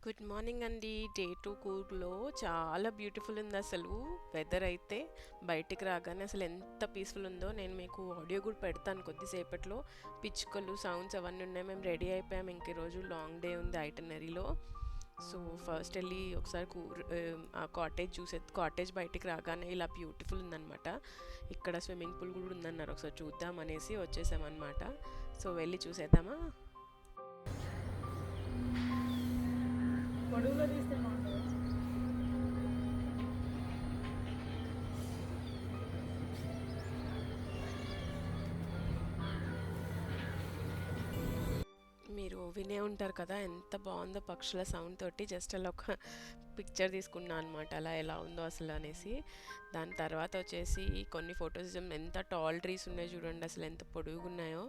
Good morning అండి. Day 2 కూర్గ్‌లో చాలా beautiful ఉంది అసలు. వెదర్ అయితే బయటికి రాగానే అసలు ఎంత పీస్‌ఫుల్ ఉందో నేను మీకు ఆడియో కూడా పెడతాను కొద్దిసేపట్లో. పిచ్చుకలు సౌండ్స్ అవన్నీ ఉన్నాయి. మేము రెడీ అయిపోయాము. ఇంక ఈరోజు లాంగ్ డే ఉంది ఐటినరీలో. సో ఫస్ట్ వెళ్ళి ఒకసారి ఆ కాటేజ్ బయటికి రాగానే ఇలా బ్యూటిఫుల్ ఉందన్నమాట. ఇక్కడ స్విమ్మింగ్ పూల్ కూడా ఉందన్నారు. ఒకసారి చూద్దాం అనేసి వచ్చేసామన్నమాట. సో వెళ్ళి చూసేద్దామా. పొడుగులో తీస్తే బాగుంటుంది. మీరు వినే ఉంటారు కదా ఎంత బాగుందో పక్షుల సౌండ్ తోటి. జస్ట్ అలా ఒక పిక్చర్ తీసుకున్నాను అనమాట, అలా ఎలా ఉందో అసలు అనేసి. దాని తర్వాత వచ్చేసి కొన్ని ఫొటోస్, ఎంత టాల్ ట్రీస్ ఉన్నాయో చూడండి, అసలు ఎంత పొడుగున్నాయో.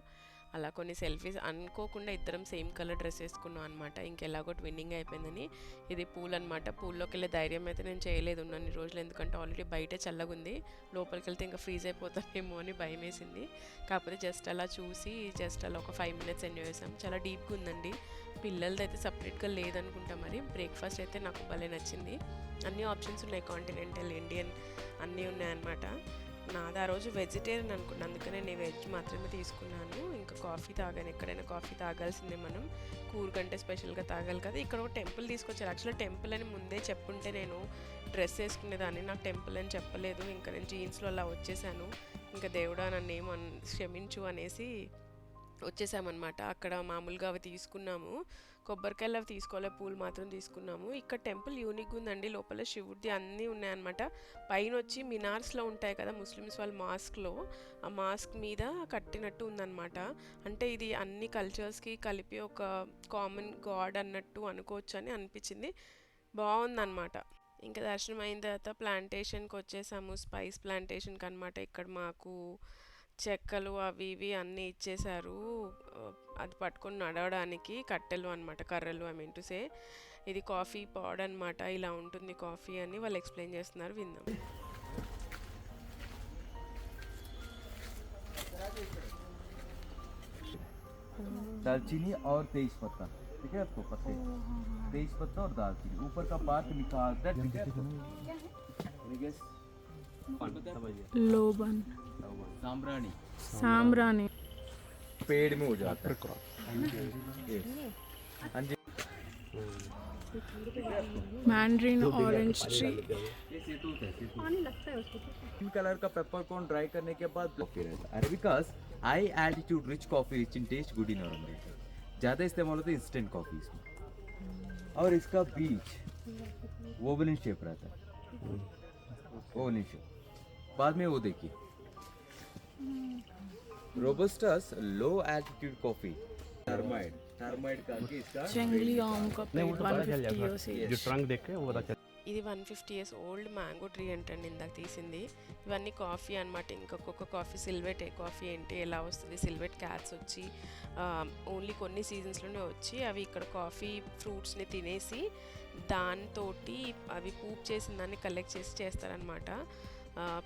అలా కొన్ని సెల్ఫీస్. అనుకోకుండా ఇద్దరం సేమ్ కలర్ డ్రెస్ వేసుకున్నాం అనమాట. ఇంకెలాగో ట్విన్నింగ్ అయిపోయిందని. ఇది పూల్ అనమాట. పూల్లోకి వెళ్ళే ధైర్యం అయితే నేను చేయలేదు ఉన్నన్ని రోజులు, ఎందుకంటే ఆల్రెడీ బయటే చల్లగుంది. లోపలికి వెళ్తే ఇంకా ఫ్రీజ్ అయిపోతామేమో అని భయం వేసింది. కాకపోతే జస్ట్ అలా చూసి జస్ట్ అలా ఒక 5 minutes ఎంజాయ్ చేసాం. చాలా డీప్గా ఉందండి. పిల్లలది అయితే సపరేట్గా లేదనుకుంటా, మరి బ్రేక్ఫాస్ట్ అయితే నాకు భలే నచ్చింది. అన్ని ఆప్షన్స్ ఉన్నాయి, కాంటినెంటల్, ఇండియన్ అన్నీ ఉన్నాయన్నమాట. నాది ఆ రోజు వెజిటేరియన్ అనుకున్నాను, అందుకనే నేను వెజ్ మాత్రమే తీసుకున్నాను. ఇంకా కాఫీ తాగాను. ఎక్కడైనా కాఫీ తాగాల్సిందే మనం, కూరకంటే స్పెషల్గా తాగాలి కదా. ఇక్కడ ఒక టెంపుల్ తీసుకొచ్చారు. యాక్చువల్గా టెంపుల్ అని ముందే చెప్పుంటే నేను డ్రెస్ వేసుకునేదాన్ని. నాకు టెంపుల్ అని చెప్పలేదు. ఇంకా నేను జీన్స్లో అలా వచ్చేసాను. ఇంకా దేవుడా నన్ను ఏమో క్షమించు అనేసి వచ్చేసామన్నమాట. అక్కడ మామూలుగా అవి తీసుకున్నాము. కొబ్బరికాయలు అవి తీసుకోలే, పూలు మాత్రం తీసుకున్నాము. ఇక్కడ టెంపుల్ యూనిక్ ఉందండి. లోపల శివుడిది అన్నీ ఉన్నాయన్నమాట. పైన వచ్చి మినార్స్లో ఉంటాయి కదా ముస్లిమ్స్ వాళ్ళ మాస్క్లో, ఆ మాస్క్ మీద కట్టినట్టు ఉందన్నమాట. అంటే ఇది అన్ని కల్చర్స్కి కలిపి ఒక కామన్ గాడ్ అన్నట్టు అనుకోవచ్చు అని అనిపించింది. బాగుందన్నమాట. ఇంకా దర్శనం అయిన తర్వాత ప్లాంటేషన్కి వచ్చేసాము, స్పైస్ ప్లాంటేషన్కి అనమాట. ఇక్కడ మాకు చెక్కలు అవి ఇవి అన్నీ ఇచ్చేశారు. అది పట్టుకొని నడవడానికి కట్టెలు అనమాట, కర్రలు. ఐ మీన్ టు సే ఇది కాఫీ పాడ్ అనమాట. ఇలా ఉంటుంది కాఫీ అని వాళ్ళు ఎక్స్ప్లెయిన్ చేస్తున్నారు, విందాం. दालचीनी और तेज पत्ता, ठीक है आपको पत्ते, तेज पत्ता और दालचीनी, ऊपर का पार्ट लिखा आता है, ठीक है आपको? लोबन, साम्राणी साम्रानी, पेड़ में हो जाता है। हाँ जी, mandarin, orange tree. Green colour का पेपरकॉर्न ड्राई करने के बाद कॉफी रहता है। Arabicas high altitude rich coffee, rich in taste, good in aroma. ज़्यादा इस्तेमाल होता है इंस्टेंट कॉफी इसमें। और इसका बीज ओवलिन शेप रहता है, ओवलिन शेप। बाद में वो देखिए रोबस्टस लो एल्टीट्यूड कॉफी, टर्माइड का इसका जंगली आम का पेड़ 150 years जो ट्रंक देख के वो पता चल। ఇది 150 years ఓల్డ్ మ్యాంగో ట్రీ అంటండి ఇందాక తీసింది. ఇవన్నీ కాఫీ అనమాట. ఇంకొక కాఫీ సిల్వెట్ కాఫీ ఏంటి ఎలా వస్తుంది, సిల్వెట్ క్యాట్స్ వచ్చి ఓన్లీ కొన్ని సీజన్స్లోనే వచ్చి అవి ఇక్కడ కాఫీ ఫ్రూట్స్ని తినేసి దాంతో అవి పూప్ చేసిన దాన్ని కలెక్ట్ చేసి చేస్తారనమాట.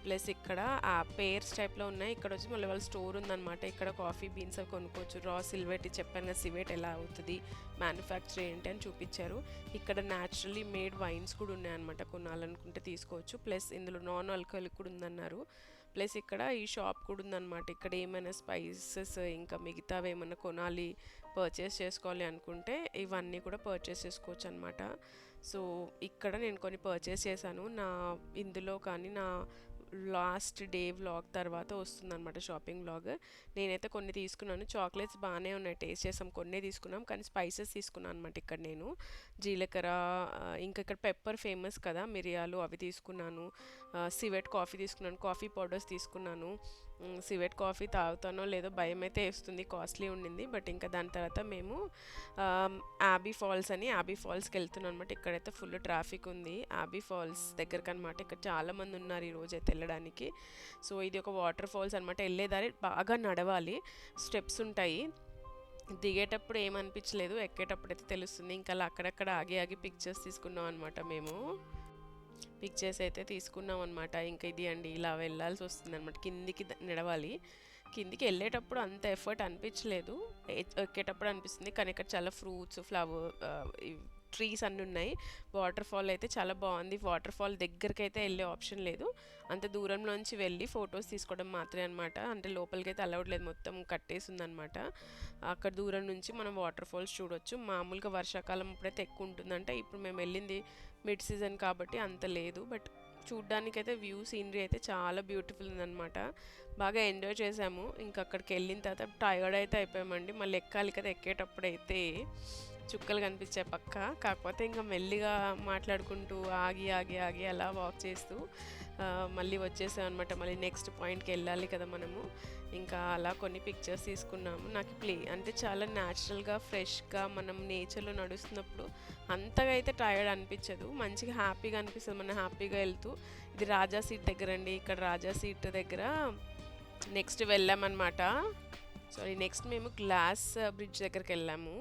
ప్లస్ ఇక్కడ ఆ పేర్స్ టైప్లో ఉన్నాయి. ఇక్కడ వచ్చి మళ్ళీ వాళ్ళ స్టోర్ ఉందన్నమాట. ఇక్కడ కాఫీ బీన్స్ అవి కొనుక్కోవచ్చు. రా సిల్వెట్ చెప్పాను కదా, సివెట్ ఎలా అవుతుంది, మ్యానుఫ్యాక్చర్ ఏంటి అని చూపించారు. ఇక్కడ న్యాచురల్లీ మేడ్ వైన్స్ కూడా ఉన్నాయన్నమాట, కొనాలనుకుంటే తీసుకోవచ్చు. ప్లస్ ఇందులో నాన్ ఆల్కహాలిక్ కూడా ఉందన్నారు. ప్లస్ ఇక్కడ ఈ షాప్ కూడా ఉందన్నమాట. ఇక్కడ ఏమైనా స్పైసెస్ ఇంకా మిగతావి ఏమైనా కొనాలి, పర్చేస్ చేసుకోవాలి అనుకుంటే ఇవన్నీ కూడా పర్చేస్ చేసుకోవచ్చు అనమాట. సో ఇక్కడ నేను కొన్ని పర్చేస్ చేశాను. ఇందులో కానీ నా లాస్ట్ డే వ్లాగ్ తర్వాత వస్తుందన్నమాట షాపింగ్ వ్లాగ్. నేనైతే కొన్ని తీసుకున్నాను. చాక్లెట్స్ బాగానే ఉన్నాయి, టేస్ట్ చేసాం. కొన్నే తీసుకున్నాం, కానీ స్పైసెస్ తీసుకున్నాను అనమాట. ఇక్కడ నేను జీలకర్ర, ఇంకా ఇక్కడ పెప్పర్ ఫేమస్ కదా, మిరియాలు అవి తీసుకున్నాను. సివెట్ కాఫీ తీసుకున్నాను, కాఫీ పౌడర్స్ తీసుకున్నాను. సివెట్ కాఫీ తాగుతానో లేదో భయం అయితే వేస్తుంది, కాస్ట్లీ ఉండింది. బట్ ఇంకా దాని తర్వాత మేము యాబీ ఫాల్స్కి వెళ్తున్నాం అనమాట. ఇక్కడైతే ఫుల్ ట్రాఫిక్ ఉంది యాబీ ఫాల్స్ దగ్గరకు అనమాట. ఇక్కడ చాలామంది ఉన్నారు ఈరోజు అయితే వెళ్ళడానికి. సో ఇది ఒక వాటర్ ఫాల్స్ అనమాట. వెళ్ళేదారి బాగా నడవాలి, స్టెప్స్ ఉంటాయి. దిగేటప్పుడు ఏమనిపించలేదు, ఎక్కేటప్పుడు అయితే తెలుస్తుంది. ఇంకా అలా అక్కడక్కడ ఆగి పిక్చర్స్ తీసుకున్నాం అనమాట. మేము పిక్చర్స్ అయితే తీసుకున్నాం అనమాట. ఇంకా ఇది అండి, ఇలా వెళ్ళాల్సి వస్తుంది అనమాట. కిందికి నడవాలి. కిందికి వెళ్ళేటప్పుడు అంత ఎఫర్ట్ అనిపించలేదు, ఎక్కేటప్పుడు అనిపిస్తుంది. కానీ ఇక్కడ చాలా ఫ్రూట్స్, ట్రీస్ అన్నీ ఉన్నాయి. వాటర్ ఫాల్ అయితే చాలా బాగుంది. వాటర్ ఫాల్ దగ్గరికి అయితే వెళ్ళే ఆప్షన్ లేదు, అంత దూరంలోంచి వెళ్ళి ఫొటోస్ తీసుకోవడం మాత్రమే అనమాట. అంటే లోపలికి అయితే అలౌడ్ లేదు, మొత్తం కట్టేసి ఉందన్నమాట. అక్కడ దూరం నుంచి మనం వాటర్ ఫాల్స్ చూడొచ్చు. మామూలుగా వర్షాకాలం అప్పుడైతే ఎక్కువ ఉంటుందంటే, ఇప్పుడు మేము వెళ్ళింది మిడ్ సీజన్ కాబట్టి అంత లేదు. బట్ చూడ్డానికైతే వ్యూ సీనరీ అయితే చాలా బ్యూటిఫుల్ ఉందన్నమాట. బాగా ఎంజాయ్ చేసాము. ఇంకా అక్కడికి వెళ్ళిన తర్వాత టైర్డ్ అయితే అయిపోయామండి. మళ్ళీ ఎక్కాలి కదా, ఎక్కేటప్పుడు అయితే చుక్కలు కనిపించాయి పక్క. కాకపోతే ఇంకా మెల్లిగా మాట్లాడుకుంటూ ఆగి ఆగి ఆగి అలా వాక్ చేస్తూ మళ్ళీ వచ్చేసాం అనమాట. మళ్ళీ నెక్స్ట్ పాయింట్కి వెళ్ళాలి కదా మనము. ఇంకా అలా కొన్ని పిక్చర్స్ తీసుకున్నాము. నాకు అంటే చాలా న్యాచురల్గా ఫ్రెష్గా మనం నేచర్లో నడుస్తున్నప్పుడు అంతగా అయితే టైర్డ్ అనిపించదు, మంచిగా హ్యాపీగా అనిపిస్తుంది. మనం హ్యాపీగా వెళ్తూ, ఇది రాజా సీట్ దగ్గర అండి. ఇక్కడ రాజా సీట్ దగ్గర నెక్స్ట్ వెళ్ళామన్నమాట. నెక్స్ట్ మేము గ్లాస్ బ్రిడ్జ్ దగ్గరికి వెళ్ళాము.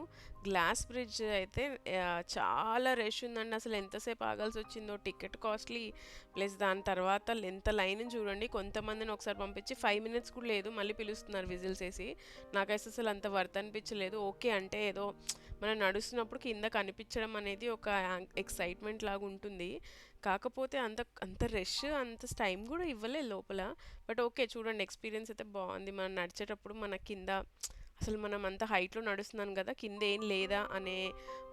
గ్లాస్ బ్రిడ్జ్ అయితే చాలా రష్ ఉందండి. అసలు ఎంతసేపు ఆగాల్సి వచ్చిందో, టికెట్ కాస్ట్లీ, ప్లస్ దాని తర్వాత ఎంత లైన్ చూడండి. కొంతమందిని ఒకసారి పంపించి 5 minutes కూడా లేదు, మళ్ళీ పిలుస్తున్నారు విజిల్స్ వేసి. నాకైతే అసలు అంత వర్త్ అనిపించలేదు. ఓకే అంటే ఏదో మనం నడుస్తున్నప్పుడు కింద కనిపించడం అనేది ఒక ఎక్సైట్మెంట్ లాగా ఉంటుంది. కాకపోతే అంత రష్, అంత టైం కూడా ఇవ్వలేదు లోపల. బట్ ఓకే, చూడండి ఎక్స్పీరియన్స్ అయితే బాగుంది. మనం నడిచేటప్పుడు మన కింద అసలు మనం అంత హైట్లో నడుస్తున్నాను కదా, కింద ఏం లేదా అనే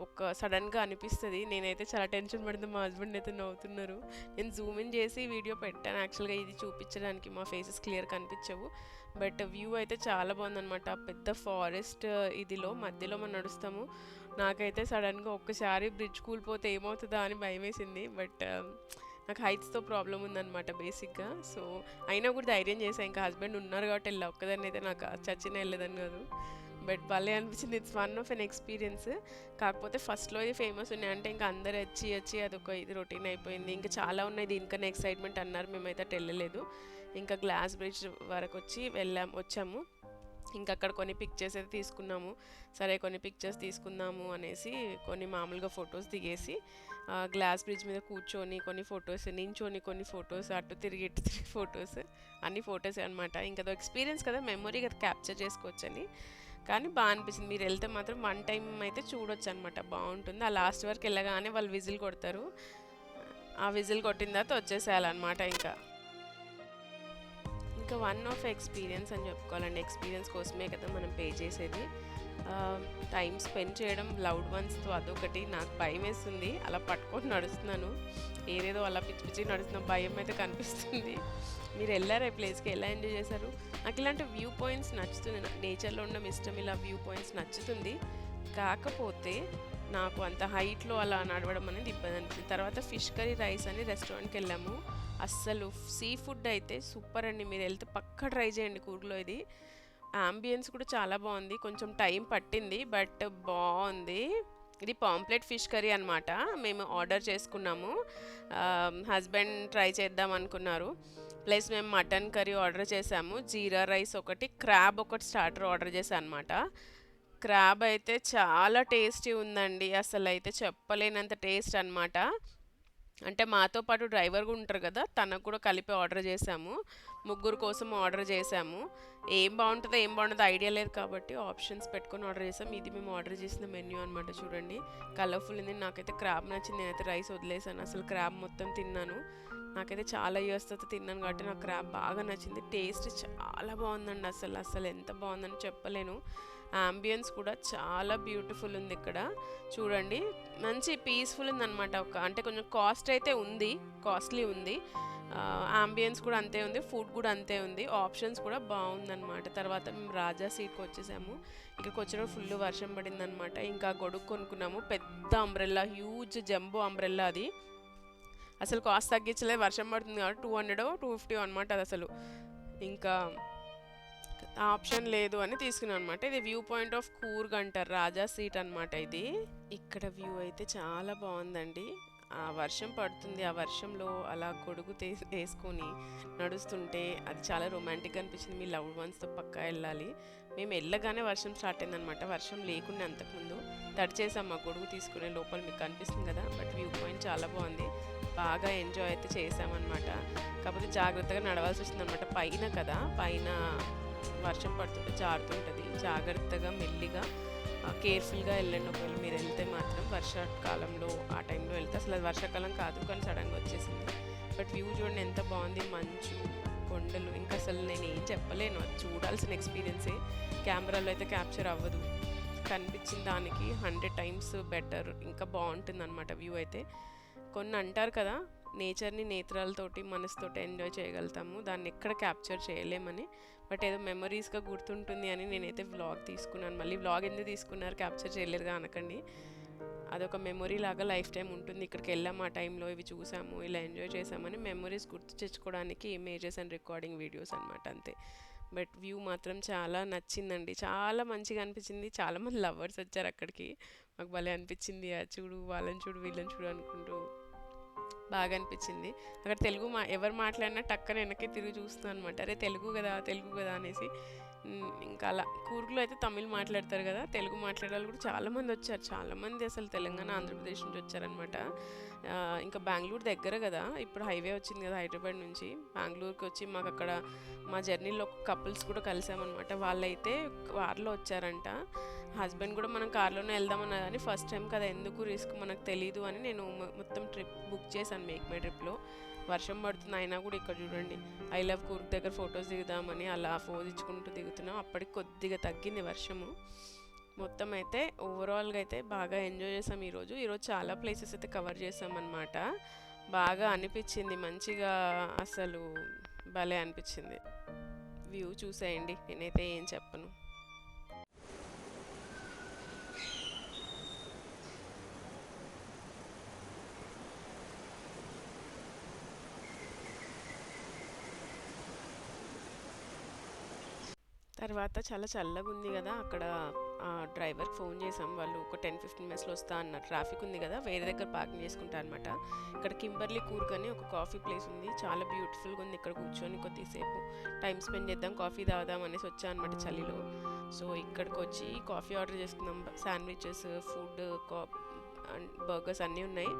ఒక సడన్గా అనిపిస్తుంది. నేనైతే చాలా టెన్షన్ పడింది, మా హస్బెండ్ అయితే నవ్వుతున్నారు. నేను జూమ్ ఇన్ చేసి వీడియో పెట్టాను యాక్చువల్గా ఇది చూపించడానికి, మా ఫేసెస్ క్లియర్ కనిపించవు. బట్ వ్యూ అయితే చాలా బాగుందన్నమాట. పెద్ద ఫారెస్ట్ ఇదిలో మధ్యలో మనం నడుస్తాము. నాకైతే సడన్గా ఒక్కసారి బ్రిడ్జ్ కూలిపోతే ఏమవుతుందా అని భయం వేసింది. బట్ నాకు హైట్స్తో ప్రాబ్లం ఉందన్నమాట బేసిక్గా. సో అయినా కూడా ధైర్యం చేశాను, ఇంకా హస్బెండ్ ఉన్నారు కాబట్టి వెళ్ళా. ఒక్కదాన్ని అయితే నాకు చచ్చిన వెళ్ళేదని కాదు. బట్ భలే అనిపించింది. It's one of an experience. కాకపోతే ఫస్ట్లో ఇది ఫేమస్ ఉన్నాయి అంటే ఇంకా అందరు వచ్చి అదొక ఇది రొటీన్ అయిపోయింది. ఇంకా చాలా ఉన్నాయి దీనికన్నా ఎక్సైట్మెంట్ అన్నారు, మేమైతే అటు వెళ్ళలేదు. ఇంకా గ్లాస్ బ్రిడ్జ్ వరకు వచ్చాము. ఇంకా అక్కడ కొన్ని పిక్చర్స్ అయితే తీసుకున్నాము. సరే కొన్ని పిక్చర్స్ తీసుకుందాము అనేసి కొన్ని మామూలుగా ఫొటోస్ దిగేసి గ్లాస్ బ్రిడ్జ్ మీద కూర్చొని కొన్ని ఫొటోస్, నించొని కొన్ని ఫొటోస్, అటు తిరిగి ఫొటోస్, అన్ని ఫొటోస్ అనమాట. ఇంకా అదో ఎక్స్పీరియన్స్ కదా, మెమొరీ కదా, క్యాప్చర్ చేసుకోవచ్చని. కానీ బాగా అనిపించింది. మీరు వెళ్తే మాత్రం 1 time అయితే చూడొచ్చు అనమాట, బాగుంటుంది. ఆ లాస్ట్ వరకు వెళ్ళగానే వాళ్ళు విజిల్ కొడతారు. ఆ విజిల్ కొట్టిన తర్వాత వచ్చేసేయాలన్నమాట. ఇంకా వన్ ఆఫ్ ఎక్స్పీరియన్స్ అని చెప్పుకోవాలండి. ఎక్స్పీరియన్స్ కోసమే కదా మనం పే చేసేది. టైం స్పెండ్ చేయడం లవ్డ్ వన్స్తో అదొకటి. నాకు భయం వేస్తుంది, అలా పట్టుకొని నడుస్తున్నాను, ఏదేదో అలా పిచ్చి పిచ్చి నడుస్తున్న భయం అయితే కనిపిస్తుంది. మీరు వెళ్ళారు ఈ ప్లేస్కి, ఎలా ఎంజాయ్ చేశారు? నాకు ఇలాంటి వ్యూ పాయింట్స్ నచ్చుతుంది, నేచర్లో ఉండడం ఇష్టం, ఇలా వ్యూ పాయింట్స్ నచ్చుతుంది. కాకపోతే నాకు అంత హైట్లో అలా నడవడం అనేది ఇబ్బంది అనిపించింది. తర్వాత ఫిష్ కర్రీ రైస్ అని రెస్టారెంట్కి వెళ్ళాము. అస్సలు సీ ఫుడ్ అయితే సూపర్ అండి. మీరు వెళ్తే పక్కా ట్రై చేయండి కూర్గ్లో. ఇది అంబియన్స్ కూడా చాలా బాగుంది, కొంచెం టైం పట్టింది బట్ బాగుంది. ఇది పాంప్లెట్ ఫిష్ కర్రీ అనమాట. మేము ఆర్డర్ చేసుకున్నాము, హస్బెండ్ ట్రై చేద్దాం అనుకున్నారు. ప్లస్ మేము మటన్ కర్రీ ఆర్డర్ చేసాము, జీరా రైస్ ఒకటి, క్రాబ్ ఒకటి స్టార్టర్ ఆర్డర్ చేశాను అనమాట. క్రాబ్ అయితే చాలా టేస్టీ ఉందండి, అసలు అయితే చెప్పలేనంత టేస్ట్ అనమాట. అంటే మాతో పాటు డ్రైవర్ కూడా ఉంటారు కదా, తనకు కూడా కలిపి ఆర్డర్ చేసాము. 3 కోసం ఆర్డర్ చేసాము. ఏం బాగుంటుందో ఐడియా లేదు కాబట్టి ఆప్షన్స్ పెట్టుకొని ఆర్డర్ చేసాం. ఇది మేము ఆర్డర్ చేసిన మెన్యూ అనమాట. చూడండి కలర్ఫుల్ ఉంది. నాకైతే క్రాబ్ నచ్చింది, నేనైతే రైస్ వదిలేసాను. అసలు క్రాబ్ మొత్తం తిన్నాను. నాకైతే చాలా ఇయర్స్ తర్వాత తిన్నాను కాబట్టి నాకు క్రాబ్ బాగా నచ్చింది. టేస్ట్ చాలా బాగుందండి, అసలు ఎంత బాగుందని చెప్పలేను. అంబియన్స్ కూడా చాలా బ్యూటిఫుల్ ఉంది ఇక్కడ. చూడండి మంచి పీస్ఫుల్ ఉందన్నమాట. అంటే కొంచెం కాస్ట్లీ ఉంది. అంబియన్స్ కూడా అంతే ఉంది, ఫుడ్ కూడా అంతే ఉంది, ఆప్షన్స్ కూడా బాగుందన్నమాట. తర్వాత మేము రాజా సీట్కి వచ్చేసాము. ఇక్కడికి వచ్చినప్పుడు ఫుల్ వర్షం పడిందనమాట. ఇంకా గొడుగు కొనుక్కున్నాము, పెద్ద అంబ్రెల్లా, హ్యూజ్ జంబో అంబ్రెల్లా. అది అసలు కాస్ట్ తగ్గించలేదు, వర్షం పడుతుంది కాబట్టి 200 250 అనమాట. అది అసలు ఇంకా ఆప్షన్ లేదు అని తీసుకున్నాను అనమాట. ఇది వ్యూ పాయింట్ ఆఫ్ కూర్గ్ అంటారు, రాజా సీట్ అనమాట ఇది. ఇక్కడ వ్యూ అయితే చాలా బాగుందండి. ఆ వర్షం పడుతుంది, ఆ వర్షంలో అలా గొడుగు వేసుకొని నడుస్తుంటే అది చాలా రొమాంటిక్గా అనిపించింది. మీ లవ్డ్ వన్స్తో పక్కా వెళ్ళాలి. మేము వెళ్ళగానే వర్షం స్టార్ట్ అయిందనమాట. వర్షం లేకుండా అంతకుముందు తడిచేసాం మా గొడుగు తీసుకునే లోపల, మీకు కనిపిస్తుంది కదా. బట్ వ్యూ పాయింట్ చాలా బాగుంది, బాగా ఎంజాయ్ అయితే చేసామన్నమాట. కాకపోతే జాగ్రత్తగా నడవాల్సి వచ్చిందనమాట. పైన వర్షం పడుతుంటే జారుతుంటుంది, జాగ్రత్తగా మెల్లిగా కేర్ఫుల్గా వెళ్ళండి. ఒకవేళ మీరు వెళ్తే మాత్రం వర్షాకాలంలో ఆ టైంలో వెళ్తే, అసలు అది వర్షాకాలం కాదు కానీ సడన్గా వచ్చేసింది. బట్ వ్యూ చూడండి ఎంత బాగుంది, మంచు, కొండలు, ఇంకా అసలు నేను ఏం చెప్పలేను, అది చూడాల్సిన ఎక్స్పీరియన్సే. కెమెరాలో అయితే క్యాప్చర్ అవ్వదు, కనిపించిన దానికి 100 times బెటర్, ఇంకా బాగుంటుంది అనమాట వ్యూ అయితే. కొన్ని అంటారు కదా, నేచర్ని నేత్రాలతోటి మనసుతోటి ఎంజాయ్ చేయగలుగుతాము, దాన్ని ఎక్కడ క్యాప్చర్ చేయలేమని. బట్ ఏదో మెమరీస్గా గుర్తుంటుంది అని నేనైతే వ్లాగ్ తీసుకున్నాను. మళ్ళీ వ్లాగ్ ఎందుకు తీసుకున్నారు, క్యాప్చర్ చేయలేరుగా అనకండి. అదొక మెమొరీ లాగా లైఫ్ టైం ఉంటుంది. ఇక్కడికి వెళ్ళాము, ఆ టైంలో ఇవి చూసాము, ఇలా ఎంజాయ్ చేసామని మెమరీస్ గుర్తు తెచ్చుకోవడానికి ఇమేజెస్ అండ్ రికార్డింగ్ వీడియోస్ అనమాట, అంతే. బట్ వ్యూ మాత్రం చాలా నచ్చిందండి, చాలా మంచిగా అనిపించింది. చాలామంది లవర్స్ వచ్చారు అక్కడికి, మాకు భలే అనిపించింది. చూడు వాళ్ళని చూడు వీళ్ళని చూడు అనుకుంటూ బాగా అనిపించింది. అక్కడ తెలుగు ఎవరు మాట్లాడినా టక్కన వెనక్కి తిరిగి చూస్తున్నాను అనమాట, అరే తెలుగు కదా అనేసి. ఇంకా అలా కూర్గులో అయితే తమిళ్ మాట్లాడతారు కదా, తెలుగు మాట్లాడే వాళ్ళు కూడా చాలామంది వచ్చారు. చాలామంది అసలు తెలంగాణ, ఆంధ్రప్రదేశ్ నుంచి వచ్చారనమాట. ఇంకా బెంగళూరు దగ్గర కదా, ఇప్పుడు హైవే వచ్చింది కదా హైదరాబాద్ నుంచి బెంగళూరుకి వచ్చి, మాకు అక్కడ మా జర్నీలో కపుల్స్ కూడా కలిసామన్నమాట. వాళ్ళైతే కార్లో వచ్చారంట. హస్బెండ్ కూడా మనం కార్లోనే వెళ్దామన్నా కానీ ఫస్ట్ టైం కదా, ఎందుకు రిస్క్ మనకు తెలీదు అని నేను మొత్తం ట్రిప్ బుక్ చేశాను మేక్ మై ట్రిప్లో. వర్షం పడుతుంది అయినా కూడా ఇక్కడ చూడండి, ఐ లవ్ కూర్గ్ దగ్గర ఫొటోస్ దిగుదామని అలా ఫోజ్ ఇచ్చుకుంటూ దిగుతున్నాం. అప్పటికి కొద్దిగా తగ్గింది వర్షము. మొత్తం అయితే ఓవరాల్గా అయితే బాగా ఎంజాయ్ చేసాం ఈరోజు చాలా ప్లేసెస్ అయితే కవర్ చేసామన్నమాట. బాగా అనిపించింది, మంచిగా అసలు భలే అనిపించింది. వ్యూ చూసేయండి, నేనైతే ఏం చెప్పను. తర్వాత చాలా చల్లగా ఉంది కదా, అక్కడ డ్రైవర్కి ఫోన్ చేసాం. వాళ్ళు ఒక 10-15 minutesలో వస్తా అన్నారు. ట్రాఫిక్ ఉంది కదా, వేరే దగ్గర పార్కింగ్ చేసుకుంటా అనమాట. ఇక్కడ కింబర్లీ కూర్గ్ అని ఒక కాఫీ ప్లేస్ ఉంది, చాలా బ్యూటిఫుల్గా ఉంది. ఇక్కడ కూర్చొని కొద్దిసేపు టైం స్పెండ్ చేద్దాం, కాఫీ తాగుదాం అనేసి వచ్చా అనమాట చలిలో. సో ఇక్కడికి వచ్చి కాఫీ ఆర్డర్ చేసుకున్నాం. శాండ్విచెస్, ఫుడ్, బర్గర్స్ అన్నీ ఉన్నాయి.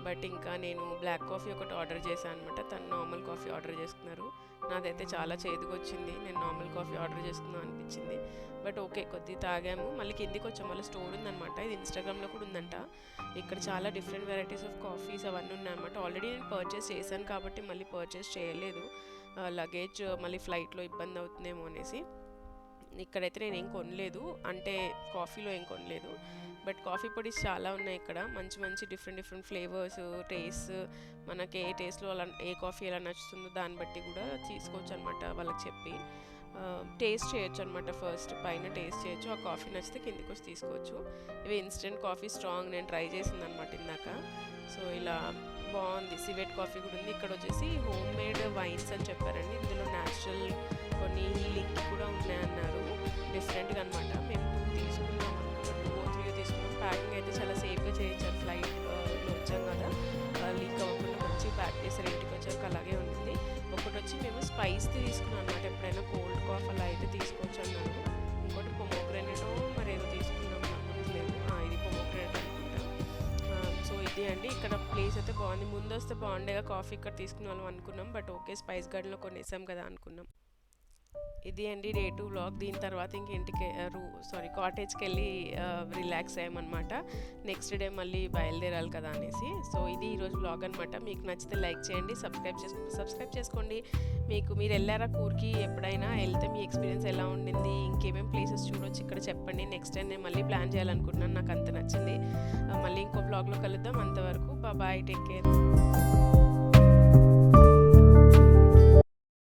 బట్ ఇంకా నేను బ్లాక్ కాఫీ ఒకటి ఆర్డర్ చేశాను అనమాట, తను నార్మల్ కాఫీ ఆర్డర్ చేసుకున్నారు. నాదైతే చాలా చేదుగా వచ్చింది, నేను నార్మల్ కాఫీ ఆర్డర్ చేసుకుందాం అనిపించింది. బట్ ఓకే, కొద్దిగా తాగాము. మళ్ళీ కిందికి వచ్చాం, మళ్ళీ స్టోర్ ఉందన్నమాట, ఇది ఇన్స్టాగ్రామ్లో కూడా ఉందంట. ఇక్కడ చాలా డిఫరెంట్ వెరైటీస్ ఆఫ్ కాఫీస్ అవన్నీ ఉన్నాయన్నమాట. ఆల్రెడీ నేను పర్చేస్ చేశాను కాబట్టి మళ్ళీ పర్చేస్ చేయలేదు, లగేజ్ మళ్ళీ ఫ్లైట్లో ఇబ్బంది అవుతుందేమో అనేసి. ఇక్కడైతే నేను ఏం కొనలేదు, అంటే కాఫీలో ఏం కొనలేదు. బట్ కాఫీ పొడిస్ చాలా ఉన్నాయి ఇక్కడ, మంచి మంచి డిఫరెంట్ ఫ్లేవర్స్, టేస్ట్, మనకి ఏ టేస్ట్లో అలా ఏ కాఫీ ఎలా నచ్చుతుందో దాన్ని బట్టి కూడా తీసుకోవచ్చు అనమాట. వాళ్ళకి చెప్పి టేస్ట్ చేయొచ్చు అనమాట. ఫస్ట్ పైన టేస్ట్ చేయొచ్చు, ఆ కాఫీ నచ్చితే కిందికి వచ్చి తీసుకోవచ్చు. ఇవి ఇన్స్టెంట్ కాఫీ స్ట్రాంగ్, నేను ట్రై చేసింది అనమాట ఇందాక. సో ఇలా బాగుంది. సివెట్ కాఫీ కూడా ఉంది. ఇక్కడ వచ్చేసి హోమ్ మేడ్ వైన్స్ అని చెప్పారండి, ఇందులో న్యాచురల్ కొన్ని హీలింగ్ కూడా ఉన్నాయన్నారు, డిఫరెంట్గా అనమాట. మేము 2 తీసుకున్నాం అనుకున్నాం, 2 or 3 తీసుకున్నాం. ప్యాకింగ్ అయితే చాలా సేఫ్గా చేయించారు, ఫ్లైట్లో వచ్చాం కదా లీక్ అవ్వకుండా మంచిగా ప్యాక్ చేశారు. ఇంటికి వచ్చాక అలాగే ఉంటుంది. ఒకటి వచ్చి మేము స్పైస్ది తీసుకున్నాం అనమాట, ఎప్పుడైనా కోల్డ్ కాఫ్ అలా అయితే తీసుకోవచ్చు అన్నారు. ఇంకోటి పొమోగ్రానేటో మరేదో తీసుకున్నాం, గుర్తులేదు, ఇది పొమోగ్రానేట్ అనుకుంటా. సో ఇది అండి, ఇక్కడ ప్లేస్ అయితే బాగుంది. ముందు వస్తే బాగుండేగా కాఫీ ఇక్కడ తీసుకునే వాళ్ళం అనుకున్నాం. బట్ ఓకే, స్పైస్ గార్డెన్లో కొనేసాం కదా అనుకున్నాం. ఇది అండి డే 2 వ్లాగ్. దీని తర్వాత ఇంక ఇంటికి కాటేజ్కి వెళ్ళి రిలాక్స్ అయ్యామన్నమాట. నెక్స్ట్ డే మళ్ళీ బయలుదేరాలి కదా అనేసి. సో ఇది ఈరోజు వ్లాగ్ అనమాట. మీకు నచ్చితే లైక్ చేయండి, సబ్స్క్రైబ్ చేసుకోండి. మీరు వెళ్ళారా కూర్గ్కి, ఎప్పుడైనా వెళ్తే మీ ఎక్స్పీరియన్స్ ఎలా ఉండింది, ఇంకేమేమి ప్లేసెస్ చూడొచ్చు ఇక్కడ చెప్పండి. నెక్స్ట్ టైం నేను మళ్ళీ ప్లాన్ చేయాలనుకుంటున్నాను, నాకు అంత నచ్చింది. మళ్ళీ ఇంకో వ్లాగ్లో కలుద్దాం, అంతవరకు బాయ్, టేక్ కేర్.